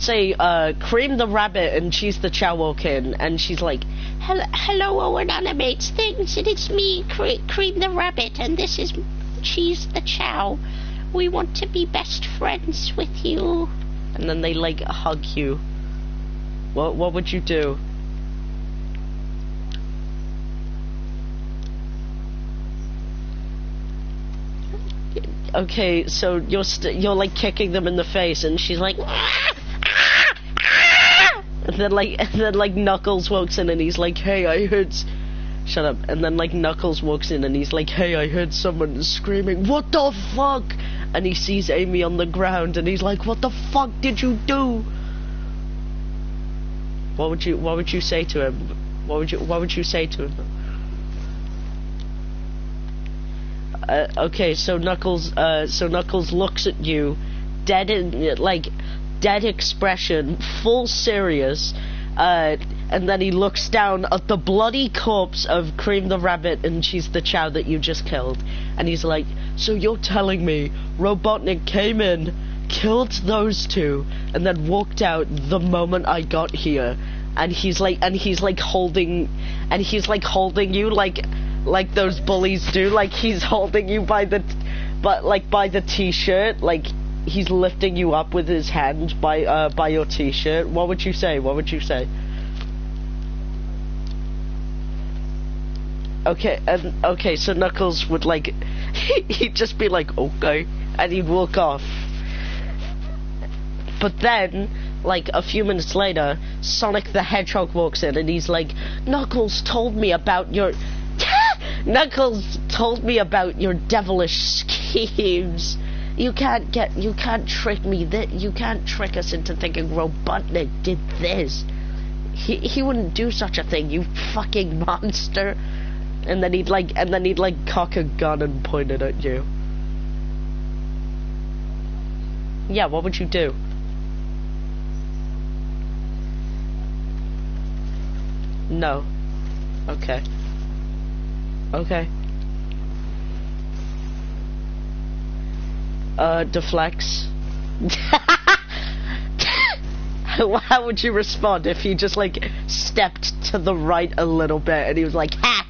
say, Cream the Rabbit and Cheese the Chow walk in, and she's like, hello, all inanimate things, it is me, Cream the Rabbit, and this is Cheese the Chow. We want to be best friends with you. And then they, like, hug you. What would you do? Okay, so you're like kicking them in the face, and she's like, and then like Knuckles walks in, and he's like, hey, I heard. Shut up. And then like Knuckles walks in, and he's like, hey, I heard someone screaming. What the fuck? And he sees Amy on the ground, and he's like, what the fuck did you do? What would you say to him? What would you say to him? Okay, so Knuckles looks at you, dead expression, full serious, and then he looks down at the bloody corpse of Cream the Rabbit and Cheese the Chow that you just killed, and he's like, so you're telling me Robotnik came in, killed those two, and then walked out the moment I got here, and he's like holding you like those bullies do, like he's holding you by the t-shirt, like he's lifting you up with his hand by your t-shirt. What would you say? Okay, so Knuckles would like, he'd just be like, okay, and he'd walk off. But then, like a few minutes later, Sonic the Hedgehog walks in, and he's like, Knuckles told me about your devilish schemes. You can't trick me. You can't trick us into thinking Robotnik did this. He wouldn't do such a thing, you fucking monster. And then he'd cock a gun and point it at you. Yeah, what would you do? No. Okay. Deflects. How would you respond if he just like stepped to the right a little bit and he was like, ha!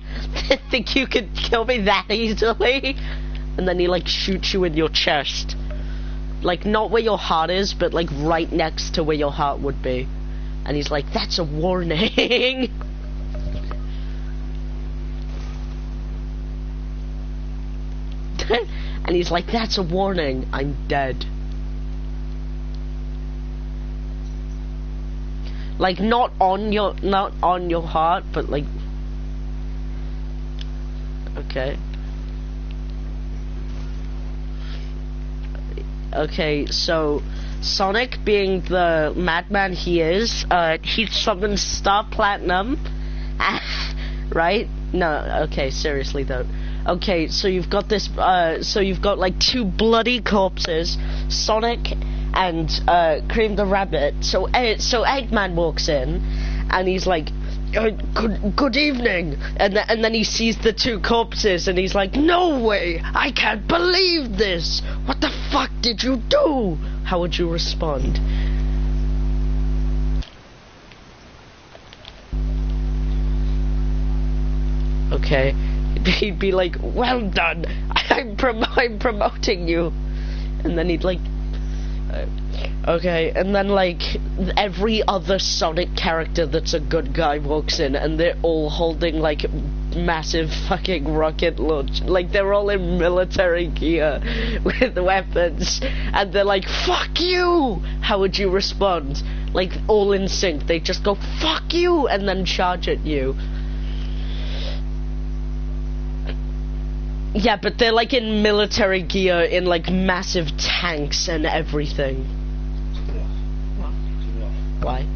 Think you could kill me that easily? And then he like shoots you in your chest. Like not where your heart is, but like right next to where your heart would be. And he's like, that's a warning. And he's like, that's a warning, I'm dead. Like not on your heart, but like, okay. Okay, so Sonic, being the madman he is, he summons Star Platinum. Right? No, okay, seriously though. Okay, so you've got this, so you've got like two bloody corpses, Sonic and Cream the Rabbit. So Eggman walks in, and he's like, good evening, and then he sees the two corpses, and he's like, no way, I can't believe this. What the fuck did you do? How would you respond? Okay. He'd be like, well done, I'm promoting you. And then he'd like, okay, and then like every other Sonic character that's a good guy walks in, and they're all holding like massive fucking rocket launch, like they're all in military gear with weapons, and they're like, fuck you. How would you respond? Like all in sync, they just go, fuck you, and then charge at you. Yeah, but they're like in military gear, in like massive tanks and everything. Why?